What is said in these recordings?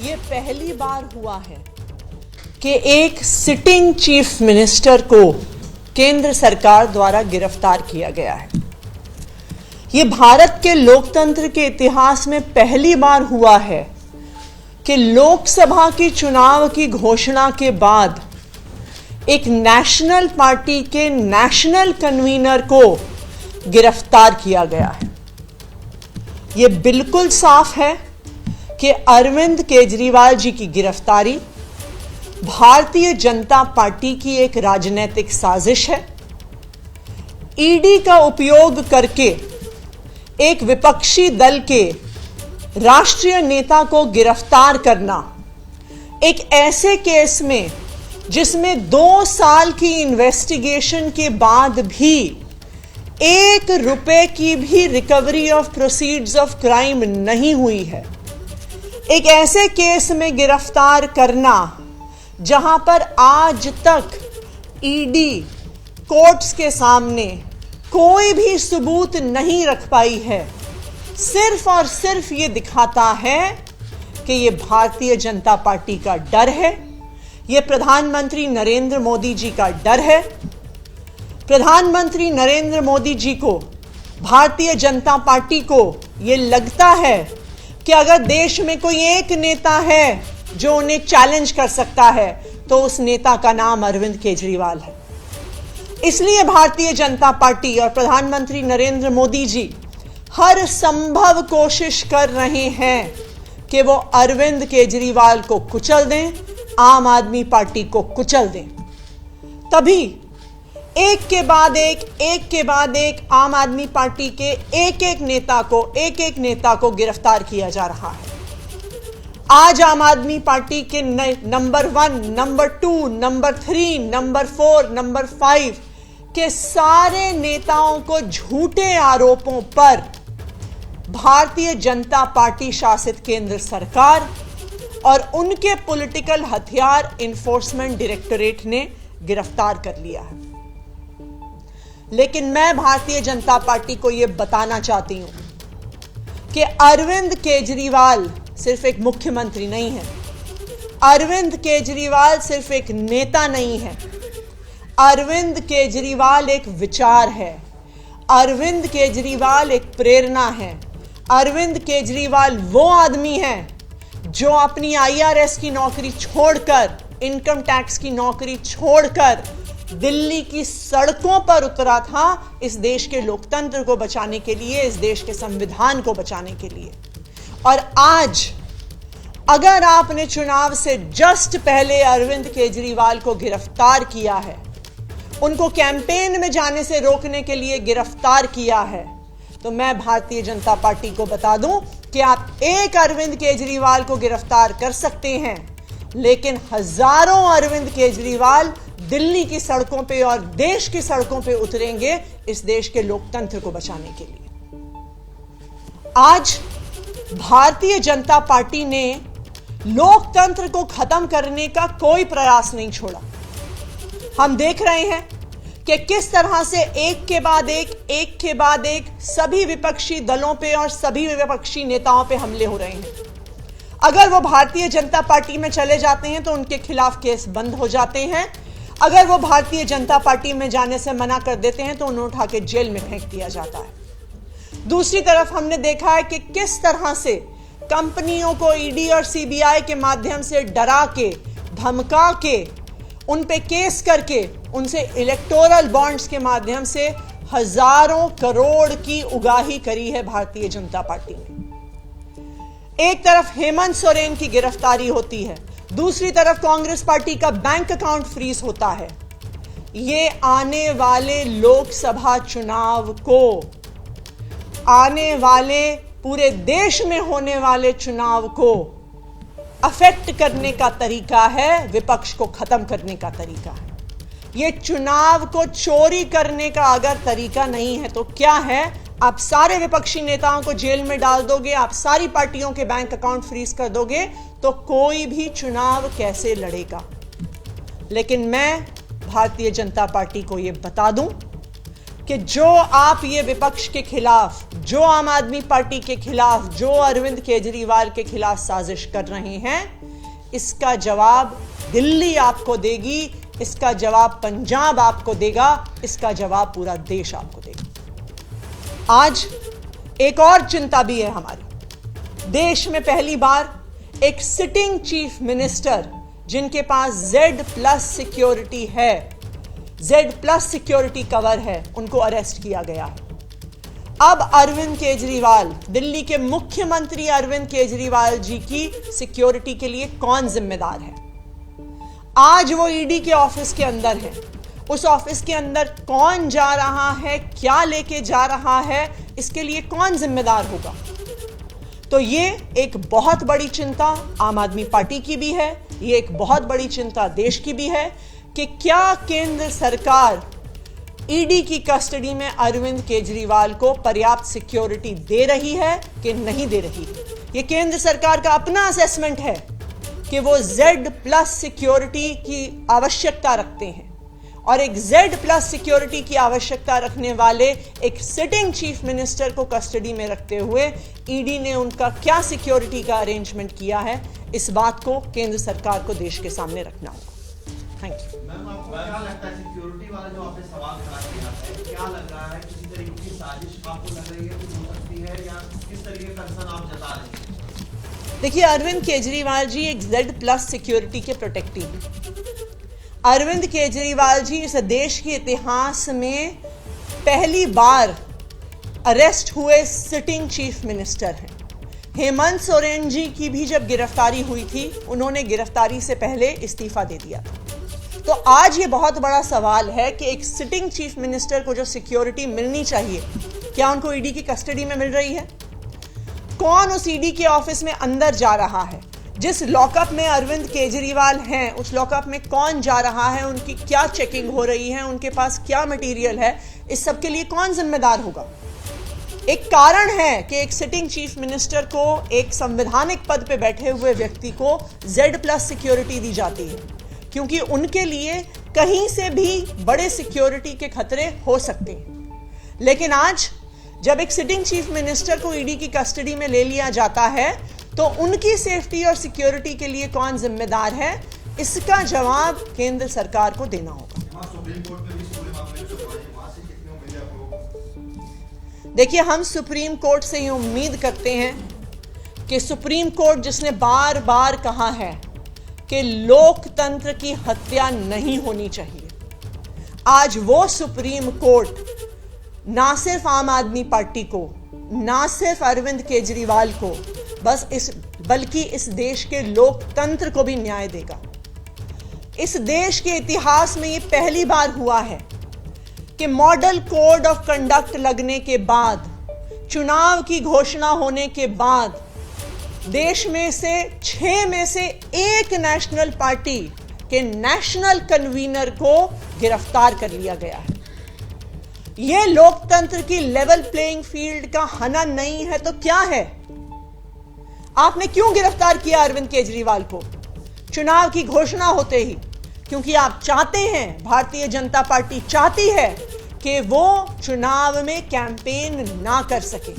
ये पहली बार हुआ है कि एक सिटिंग चीफ मिनिस्टर को केंद्र सरकार द्वारा गिरफ्तार किया गया है। ये भारत के लोकतंत्र के इतिहास में पहली बार हुआ है कि लोकसभा की चुनाव की घोषणा के बाद एक नेशनल पार्टी के नेशनल कन्वीनर को गिरफ्तार किया गया है। ये बिल्कुल साफ है कि अरविंद केजरीवाल जी की गिरफ्तारी भारतीय जनता पार्टी की एक राजनीतिक साजिश है। ईडी का उपयोग करके एक विपक्षी दल के राष्ट्रीय नेता को गिरफ्तार करना, एक ऐसे केस में जिसमें 2 साल की इन्वेस्टिगेशन के बाद भी 1 रुपए की भी recovery of proceeds of crime नहीं हुई है, एक ऐसे केस में गिरफ्तार करना जहां पर आज तक ईडी कोर्ट्स के सामने कोई भी सबूत नहीं रख पाई है, सिर्फ और सिर्फ ये दिखाता है कि ये भारतीय जनता पार्टी का डर है, ये प्रधानमंत्री नरेंद्र मोदी जी का डर है। प्रधानमंत्री नरेंद्र मोदी जी को, भारतीय जनता पार्टी को ये लगता है कि अगर देश में कोई एक नेता है जो उन्हें चैलेंज कर सकता है तो उस नेता का नाम अरविंद केजरीवाल है। इसलिए भारतीय जनता पार्टी और प्रधानमंत्री नरेंद्र मोदी जी हर संभव कोशिश कर रहे हैं कि वो अरविंद केजरीवाल को कुचल दें, आम आदमी पार्टी को कुचल दें। तभी एक के बाद एक आम आदमी पार्टी के एक एक नेता को गिरफ्तार किया जा रहा है। आज आम आदमी पार्टी के number 1, number 2, number 3, number 4, number 5 के सारे नेताओं को झूठे आरोपों पर भारतीय जनता पार्टी शासित केंद्र सरकार और उनके पॉलिटिकल हथियार इन्फोर्समेंट डायरेक्टरेट ने गिरफ्तार कर लिया है। लेकिन मैं भारतीय जनता पार्टी को यह बताना चाहती हूं कि अरविंद केजरीवाल सिर्फ एक मुख्यमंत्री नहीं है, अरविंद केजरीवाल सिर्फ एक नेता नहीं है, अरविंद केजरीवाल एक विचार है, अरविंद केजरीवाल एक प्रेरणा है। अरविंद केजरीवाल वो आदमी है जो अपनी IRS की नौकरी छोड़कर, इनकम टैक्स की नौकरी छोड़कर दिल्ली की सड़कों पर उतरा था इस देश के लोकतंत्र को बचाने के लिए, इस देश के संविधान को बचाने के लिए। और आज अगर आपने चुनाव से जस्ट पहले अरविंद केजरीवाल को गिरफ्तार किया है, उनको कैंपेन में जाने से रोकने के लिए गिरफ्तार किया है, तो मैं भारतीय जनता पार्टी को बता दूं कि आप एक अरविंद केजरीवाल को गिरफ्तार कर सकते हैं, लेकिन हजारों अरविंद केजरीवाल दिल्ली की सड़कों पे और देश की सड़कों पे उतरेंगे इस देश के लोकतंत्र को बचाने के लिए। आज भारतीय जनता पार्टी ने लोकतंत्र को खत्म करने का कोई प्रयास नहीं छोड़ा। हम देख रहे हैं कि किस तरह से एक के बाद एक सभी विपक्षी दलों पे और सभी विपक्षी नेताओं पे हमले हो रहे हैं। अगर वो भारतीय जनता पार्टी में चले जाते हैं तो उनके खिलाफ केस बंद हो जाते हैं, अगर वो भारतीय जनता पार्टी में जाने से मना कर देते हैं तो उन्हें उठा के जेल में फेंक दिया जाता है। दूसरी तरफ हमने देखा है कि किस तरह से कंपनियों को ईडी और सीबीआई के माध्यम से डरा के, धमका के, उन पे केस करके उनसे इलेक्टोरल बॉन्ड्स के माध्यम से हजारों करोड़ की उगाही करी है भारतीय जनता पार्टी ने। एक तरफ हेमंत सोरेन की गिरफ्तारी होती है, दूसरी तरफ कांग्रेस पार्टी का बैंक अकाउंट फ्रीज होता है। ये आने वाले लोकसभा चुनाव को, आने वाले पूरे देश में होने वाले चुनाव को अफेक्ट करने का तरीका है, विपक्ष को खत्म करने का तरीका है। ये चुनाव को चोरी करने का अगर तरीका नहीं है तो क्या है? आप सारे विपक्षी नेताओं को जेल में डाल दोगे, आप सारी पार्टियों के बैंक अकाउंट फ्रीज कर दोगे तो कोई भी चुनाव कैसे लड़ेगा? लेकिन मैं भारतीय जनता पार्टी को यह बता दूं कि जो आप ये विपक्ष के खिलाफ, जो आम आदमी पार्टी के खिलाफ, जो अरविंद केजरीवाल के खिलाफ साजिश कर रहे हैं, इसका जवाब दिल्ली आपको देगी, इसका जवाब पंजाब आपको देगा, इसका जवाब पूरा देश आपको देगा। आज एक और चिंता भी है हमारी। देश में पहली बार एक सिटिंग चीफ मिनिस्टर जिनके पास Z+ सिक्योरिटी है, Z+ सिक्योरिटी कवर है, उनको अरेस्ट किया गया है। अब अरविंद केजरीवाल, दिल्ली के मुख्यमंत्री अरविंद केजरीवाल जी की सिक्योरिटी के लिए कौन जिम्मेदार है? आज वो ईडी के ऑफिस के अंदर है। उस ऑफिस के अंदर कौन जा रहा है, क्या लेके जा रहा है, इसके लिए कौन जिम्मेदार होगा? तो ये एक बहुत बड़ी चिंता आम आदमी पार्टी की भी है, ये एक बहुत बड़ी चिंता देश की भी है कि क्या केंद्र सरकार ईडी की कस्टडी में अरविंद केजरीवाल को पर्याप्त सिक्योरिटी दे रही है कि नहीं दे रही है। ये केंद्र सरकार का अपना असेसमेंट है कि वो Z+ सिक्योरिटी की आवश्यकता रखते हैं, और एक Z+ सिक्योरिटी की आवश्यकता रखने वाले एक सिटिंग चीफ मिनिस्टर को कस्टडी में रखते हुए ईडी ने उनका क्या सिक्योरिटी का अरेंजमेंट किया है, इस बात को केंद्र सरकार को देश के सामने रखना होगा। Thank you. मैम, आपको क्या लगता है सिक्योरिटी वाला जो आपने सवाल खड़ा किया है, क्या लग रहा है किसी तरीके की साजिश आपको लग रही है कि हो सकती है, या किस तरीके का कंसर्न आप जता रहे हैं? देखिए, अरविंद केजरीवाल जी एक Z+ सिक्योरिटी के प्रोटेक्टी हैं। अरविंद केजरीवाल जी इस देश के इतिहास में पहली बार अरेस्ट हुए सिटिंग चीफ मिनिस्टर हैं। हेमंत सोरेन जी की भी जब गिरफ्तारी हुई थी, उन्होंने गिरफ्तारी से पहले इस्तीफा दे दिया था। तो आज ये बहुत बड़ा सवाल है कि एक सिटिंग चीफ मिनिस्टर को जो सिक्योरिटी मिलनी चाहिए, क्या उनको ईडी की कस्टडी में मिल रही है? कौन उस ईडी के ऑफिस में अंदर जा रहा है? जिस लॉकअप में अरविंद केजरीवाल हैं, उस लॉकअप में कौन जा रहा है, उनकी क्या चेकिंग हो रही है, उनके पास क्या मटेरियल है, इस सब के लिए कौन जिम्मेदार होगा? एक कारण है कि एक सिटिंग चीफ मिनिस्टर को, एक संवैधानिक पद पे बैठे हुए व्यक्ति को Z+ सिक्योरिटी दी जाती है, क्योंकि उनके लिए कहीं से भी बड़े सिक्योरिटी के खतरे हो सकते हैं। लेकिन आज जब एक सिटिंग चीफ मिनिस्टर को ईडी की कस्टडी में ले लिया जाता है, तो उनकी सेफ्टी और सिक्योरिटी के लिए कौन जिम्मेदार है, इसका जवाब केंद्र सरकार को देना होगा। देखिए, हम सुप्रीम कोर्ट से ये उम्मीद करते हैं कि सुप्रीम कोर्ट जिसने बार बार कहा है कि लोकतंत्र की हत्या नहीं होनी चाहिए, आज वो सुप्रीम कोर्ट ना सिर्फ आम आदमी पार्टी को, ना सिर्फ अरविंद केजरीवाल को, बल्कि इस देश के लोकतंत्र को भी न्याय देगा। इस देश के इतिहास में ये पहली बार हुआ है कि मॉडल कोड ऑफ कंडक्ट लगने के बाद, चुनाव की घोषणा होने के बाद, देश में से 6 में से 1 नेशनल पार्टी के नेशनल कन्वीनर को गिरफ्तार कर लिया गया है। यह लोकतंत्र की लेवल प्लेइंग फील्ड का हनन नहीं है तो क्या है? आपने क्यों गिरफ्तार किया अरविंद केजरीवाल को चुनाव की घोषणा होते ही? क्योंकि आप चाहते हैं, भारतीय जनता पार्टी चाहती है कि वो चुनाव में कैंपेन ना कर सके,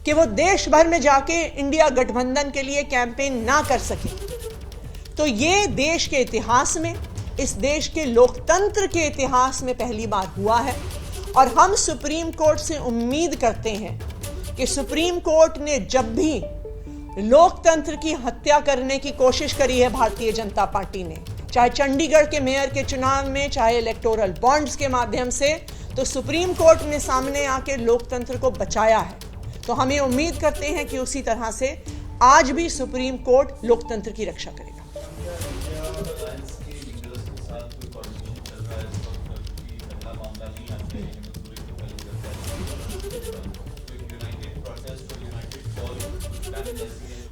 कि वो देश भर में जाके इंडिया गठबंधन के लिए कैंपेन ना कर सके। तो ये देश के इतिहास में, इस देश के लोकतंत्र के इतिहास में पहली बार हुआ है, और हम सुप्रीम कोर्ट से उम्मीद करते हैं कि सुप्रीम कोर्ट ने जब भी लोकतंत्र की हत्या करने की कोशिश करी है भारतीय जनता पार्टी ने, चाहे चंडीगढ़ के मेयर के चुनाव में, चाहे इलेक्टोरल बॉन्ड्स के माध्यम से, तो सुप्रीम कोर्ट ने सामने आके लोकतंत्र को बचाया है। तो हम ये उम्मीद करते हैं कि उसी तरह से आज भी सुप्रीम कोर्ट लोकतंत्र की रक्षा करेगा।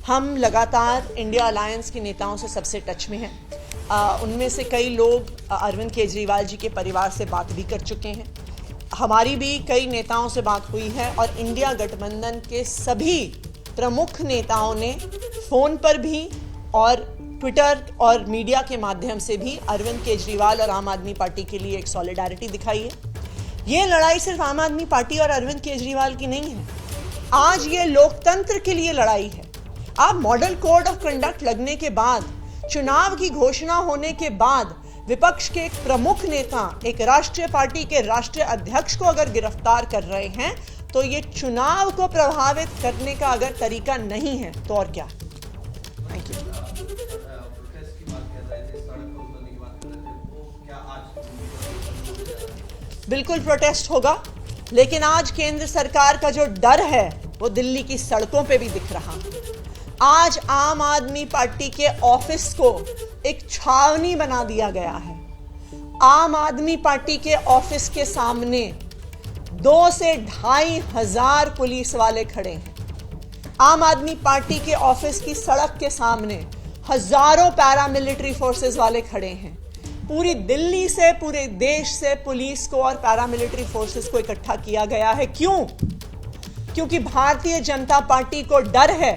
हम लगातार इंडिया अलायंस के नेताओं से सबसे टच में हैं। उनमें से कई लोग अरविंद केजरीवाल जी के परिवार से बात भी कर चुके हैं। हमारी भी कई नेताओं से बात हुई है, और इंडिया गठबंधन के सभी प्रमुख नेताओं ने फ़ोन पर भी और ट्विटर और मीडिया के माध्यम से भी अरविंद केजरीवाल और आम आदमी पार्टी के लिए एक सॉलिडारिटी दिखाई है। ये लड़ाई सिर्फ आम आदमी पार्टी और अरविंद केजरीवाल की नहीं है, आज ये लोकतंत्र के लिए लड़ाई है। आप मॉडल कोड ऑफ कंडक्ट लगने के बाद, चुनाव की घोषणा होने के बाद विपक्ष के एक प्रमुख नेता, एक राष्ट्रीय पार्टी के राष्ट्रीय अध्यक्ष को अगर गिरफ्तार कर रहे हैं तो ये चुनाव को प्रभावित करने का अगर तरीका नहीं है तो और क्या। Thank you. प्रोटेस्ट की बात कर रहे थे, सड़क पर उतरने की बात कर रहे थे, वो क्या आज बिल्कुल प्रोटेस्ट होगा, लेकिन आज केंद्र सरकार का जो डर है वो दिल्ली की सड़कों पे भी दिख रहा है। आज आम आदमी पार्टी के ऑफिस को एक छावनी बना दिया गया है। आम आदमी पार्टी के ऑफिस के सामने 2 से 2,500 पुलिस वाले खड़े हैं। आम आदमी पार्टी के ऑफिस की सड़क के सामने हजारों पैरामिलिट्री फोर्सेस वाले खड़े हैं। पूरी दिल्ली से, पूरे देश से पुलिस को और पैरामिलिट्री फोर्सेस को इकट्ठा किया गया है। क्यों? क्योंकि भारतीय जनता पार्टी को डर है,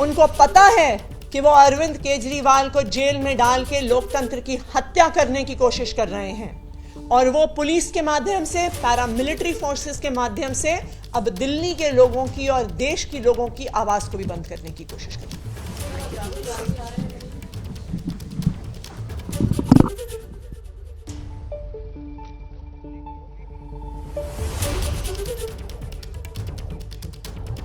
उनको पता है कि वो अरविंद केजरीवाल को जेल में डाल के लोकतंत्र की हत्या करने की कोशिश कर रहे हैं, और वो पुलिस के माध्यम से, पैरामिलिट्री फोर्सेस के माध्यम से अब दिल्ली के लोगों की और देश की लोगों की आवाज को भी बंद करने की कोशिश कर रहे हैं।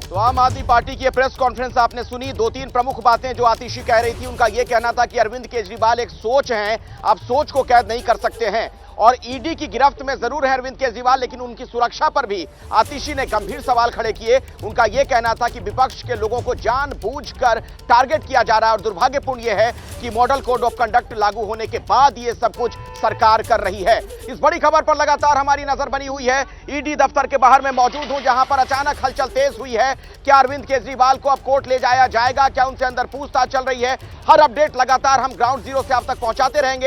तो आम आदमी पार्टी की प्रेस कॉन्फ्रेंस आपने सुनी। 2-3 प्रमुख बातें जो आतिशी कह रही थी, उनका यह कहना था कि अरविंद केजरीवाल एक सोच हैं, आप सोच को कैद नहीं कर सकते हैं, और ईडी की गिरफ्त में जरूर है अरविंद केजरीवाल, लेकिन उनकी सुरक्षा पर भी आतिशी ने गंभीर सवाल खड़े किए। उनका यह कहना था कि विपक्ष के लोगों को जानबूझकर टारगेट किया जा रहा है, और दुर्भाग्यपूर्ण यह है कि मॉडल कोड ऑफ कंडक्ट लागू होने के बाद यह सब कुछ सरकार कर रही है। इस बड़ी खबर पर लगातार हमारी नजर बनी हुई है। ईडी दफ्तर के बाहर में मौजूद हूं, जहां पर अचानक हलचल तेज हुई है। क्या अरविंद केजरीवाल को अब कोर्ट ले जाया जाएगा? क्या उनसे अंदर पूछताछ चल रही है? हर अपडेट लगातार हम ग्राउंड जीरो से आप तक पहुंचाते रहेंगे।